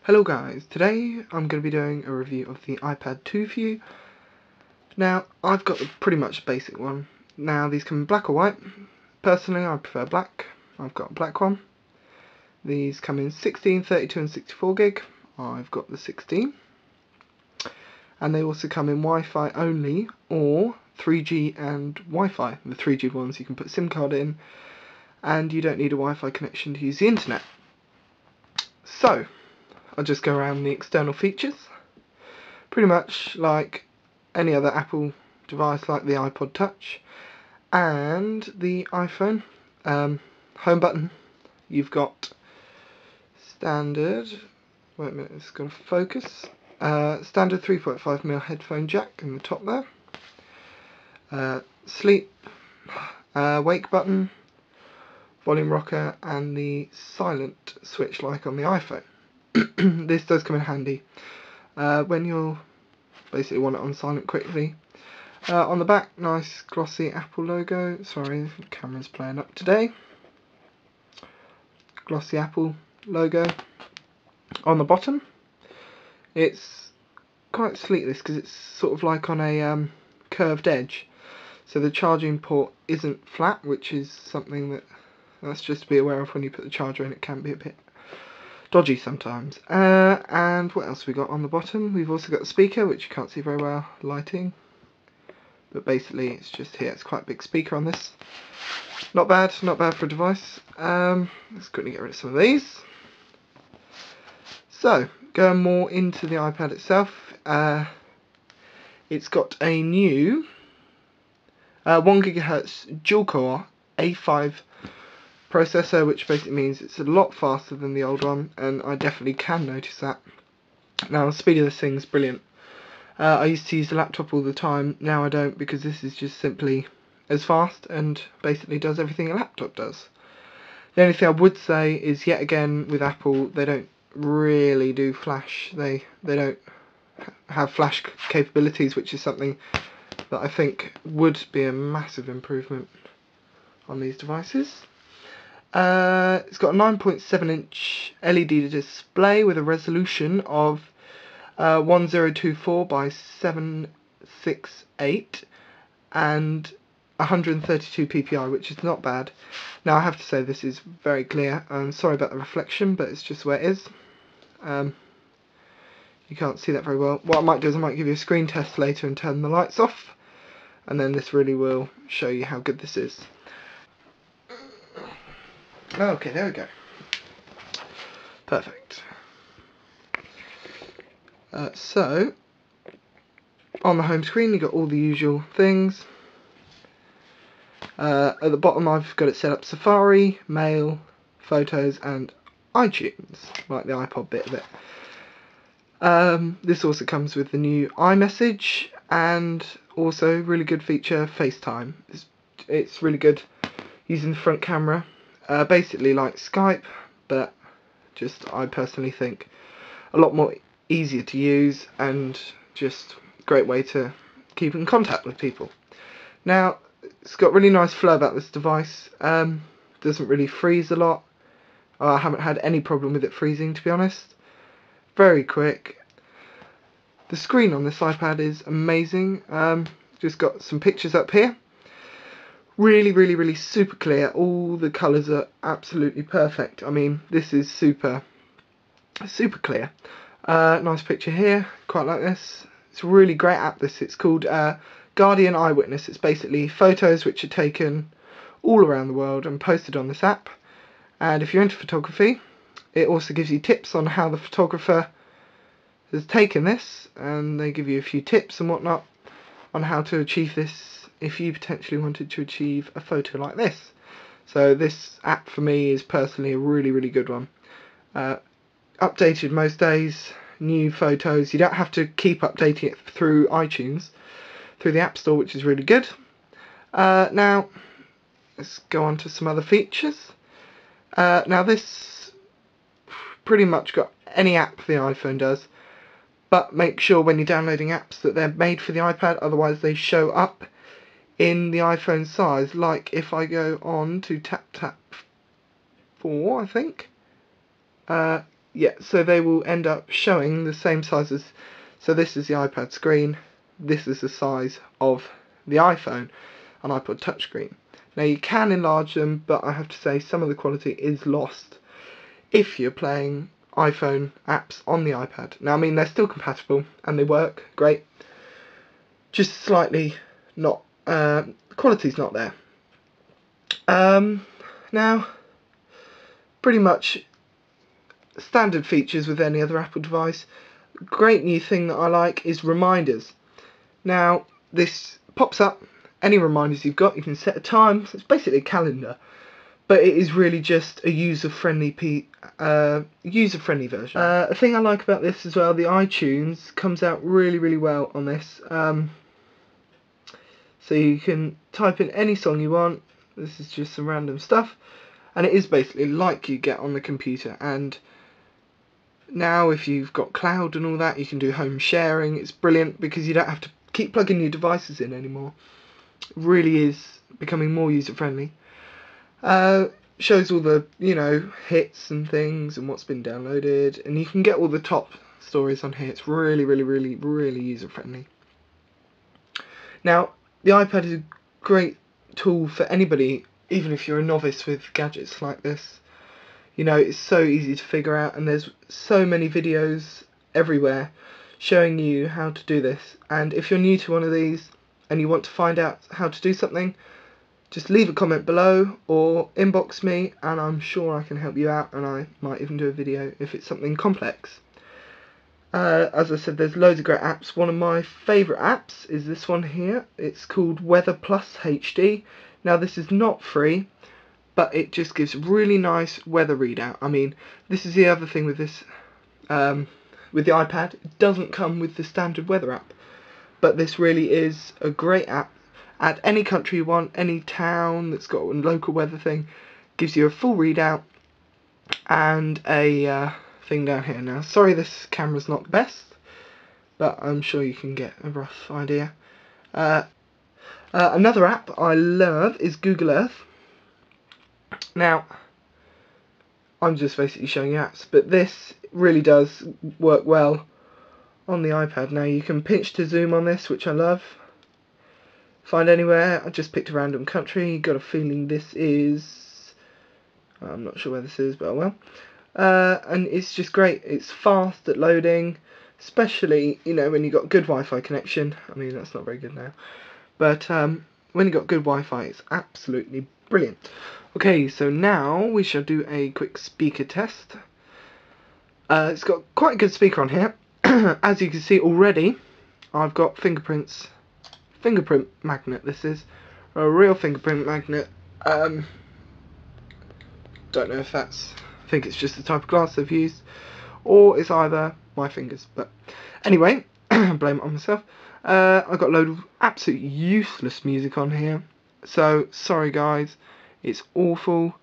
Hello guys, today I'm going to be doing a review of the ipad2 for you. Now, I've got pretty much a basic one. Now, these come in black or white. Personally, I prefer black. I've got a black one. These come in 16, 32 and 64 gig. I've got the 16. And they also come in Wi-Fi only or 3G and Wi-Fi. The 3G ones you can put a SIM card in and you don't need a Wi-Fi connection to use the internet. So, I'll just go around the external features. Pretty much like any other Apple device, like the iPod Touch and the iPhone. Home button, you've got standard, wait a minute, it's got to focus, standard 3.5mm headphone jack in the top there, sleep, wake button, volume rocker and the silent switch like on the iPhone. This does come in handy when you'll basically want it on silent quickly. On the back, nice glossy Apple logo. Sorry, the camera's playing up today. Glossy Apple logo. On the bottom, it's quite sleek this because it's sort of like on a curved edge. So the charging port isn't flat, which is something that's just to be aware of when you put the charger in. It can be a bit dodgy sometimes. And what else have we got on the bottom? We've also got the speaker, which you can't see very well, lighting. But basically it's just here, it's quite a big speaker on this. Not bad for a device. Let's quickly get rid of some of these. So, going more into the iPad itself, it's got a new 1GHz dual-core A5 processor, which basically means it's a lot faster than the old one, and I definitely can notice that. Now, the speed of this thing's brilliant. I used to use the laptop all the time, now I don't, because this is just simply as fast and basically does everything a laptop does. The only thing I would say is, yet again, with Apple, they don't really do flash. They don't have flash capabilities, which is something that I think would be a massive improvement on these devices. It's got a 9.7-inch LED display with a resolution of 1024 by 768 and 132 ppi, which is not bad. Now I have to say this is very clear. I'm sorry about the reflection, but it's just where it is. You can't see that very well. What I might do is I might give you a screen test later and turn the lights off, and then this really will show you how good this is. Okay, there we go. Perfect. So, on the home screen you've got all the usual things. At the bottom I've got it set up Safari, Mail, Photos and iTunes, like the iPod bit of it. This also comes with the new iMessage and also really good feature FaceTime. It's really good using the front camera, basically like Skype, but just I personally think a lot more easier to use and just a great way to keep in contact with people. Now, it's got really nice flow about this device. Doesn't really freeze a lot. I haven't had any problem with it freezing, to be honest. Very quick. The screen on this iPad is amazing. Just got some pictures up here. Really super clear. All the colours are absolutely perfect. I mean, this is super clear. Nice picture here. Quite like this. It's a really great app. It's called Guardian Eyewitness. It's basically photos which are taken all around the world and posted on this app. And if you're into photography, it also gives you tips on how the photographer has taken this, and they give you a few tips and whatnot on how to achieve this if you potentially wanted to achieve a photo like this. So this app for me is personally a really good one. Updated most days, new photos. You don't have to keep updating it through iTunes, through the App Store, which is really good. Now, let's go on to some other features. Now this pretty much got any app the iPhone does, but make sure when you're downloading apps that they're made for the iPad, otherwise they show up in the iPhone size. Like if I go on to Tap4, I think, yeah, so they will end up showing the same size as, so this is the iPad screen, this is the size of the iPhone, an iPod touchscreen. Now you can enlarge them, but I have to say some of the quality is lost if you're playing iPhone apps on the iPad. Now I mean they're still compatible and they work great, just slightly not, quality's not there. Now pretty much standard features with any other Apple device. Great new thing that I like is reminders. Now this pops up any reminders you've got, you can set a time, so it's basically a calendar, but it is really just a user-friendly version. A thing I like about this as well, the iTunes comes out really well on this, so you can type in any song you want. This is just some random stuff, and it is basically like you get on the computer. And now if you've got cloud and all that, you can do home sharing. It's brilliant because you don't have to keep plugging new devices in anymore. It really is becoming more user friendly. Shows all the, you know, hits and things and what's been downloaded, and you can get all the top stories on here. It's really user friendly. Now the iPad is a great tool for anybody, even if you're a novice with gadgets like this. You know, it's so easy to figure out, and there's so many videos everywhere showing you how to do this. And if you're new to one of these and you want to find out how to do something, just leave a comment below or inbox me and I'm sure I can help you out, and I might even do a video if it's something complex. As I said, there's loads of great apps. One of my favourite apps is this one here. It's called Weather Plus HD. Now this is not free, but it just gives really nice weather readout. I mean, this is the other thing with this, with the iPad, it doesn't come with the standard weather app, but this really is a great app. At any country you want, any town that's got a local weather thing, gives you a full readout and a thing down here. Now, sorry this camera's not the best, but I'm sure you can get a rough idea. Another app I love is Google Earth. Now, I'm just basically showing you apps, but this really does work well on the iPad. Now you can pinch to zoom on this, which I love. Find anywhere. I just picked a random country. Got a feeling this is, I'm not sure where this is, but oh well. And it's just great. It's fast at loading, especially, you know, when you got good Wi-Fi connection. I mean, that's not very good now, but when you got good Wi-Fi, it's absolutely brilliant. Okay, so now we shall do a quick speaker test. It's got quite a good speaker on here. As you can see already, I've got fingerprint magnet. This is a real fingerprint magnet. Don't know if that's, I think it's just the type of glass they've used, or it's either my fingers, but anyway, blame it on myself. I've got a load of absolutely useless music on here, so sorry guys, it's awful,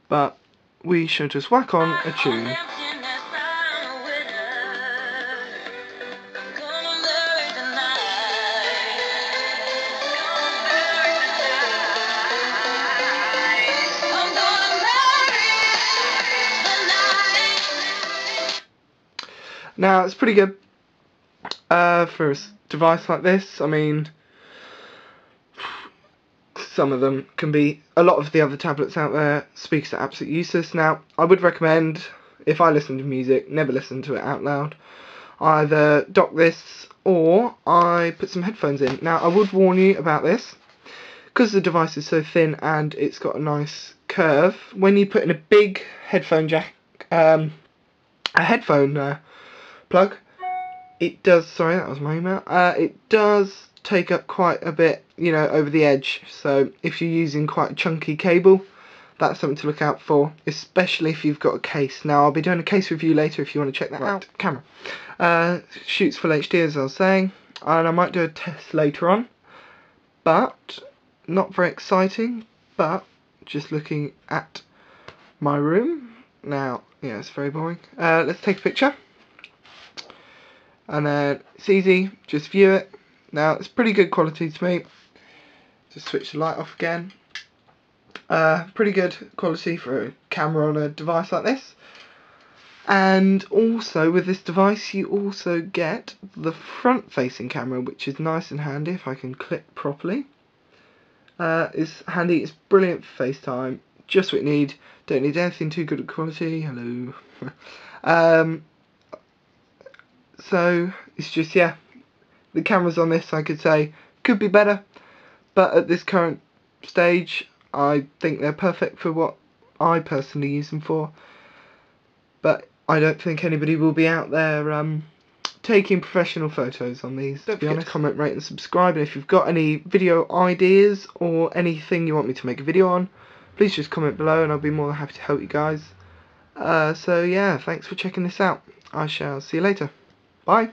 but we should just whack on a tune. Now it's pretty good for a device like this. I mean, some of them can be, a lot of the other tablets out there, speakers are absolutely useless. Now I would recommend, if I listen to music, never listen to it out loud. I either dock this or I put some headphones in. Now I would warn you about this, because the device is so thin and it's got a nice curve. When you put in a big headphone jack, a headphone plug, it does, sorry that was my email, it does take up quite a bit, you know, over the edge. So if you're using quite a chunky cable, that's something to look out for, especially if you've got a case. Now I'll be doing a case review later if you want to check that out. Camera shoots full HD, as I was saying, and I might do a test later on, but not very exciting. But just looking at my room now, yeah, it's very boring. Let's take a picture. And then it's easy, just view it. Now it's pretty good quality to me. Just switch the light off again. Pretty good quality for a camera on a device like this. And also with this device you also get the front facing camera, which is nice and handy if I can click properly. It's handy, it's brilliant for FaceTime, just what you need, don't need anything too good at quality, hello. So it's just, yeah, the cameras on this I could say could be better, but at this current stage I think they're perfect for what I personally use them for. But I don't think anybody will be out there taking professional photos on these. Don't forget to comment, rate and subscribe, and if you've got any video ideas or anything you want me to make a video on, please just comment below and I'll be more than happy to help you guys. So yeah, thanks for checking this out. I shall see you later. Bye.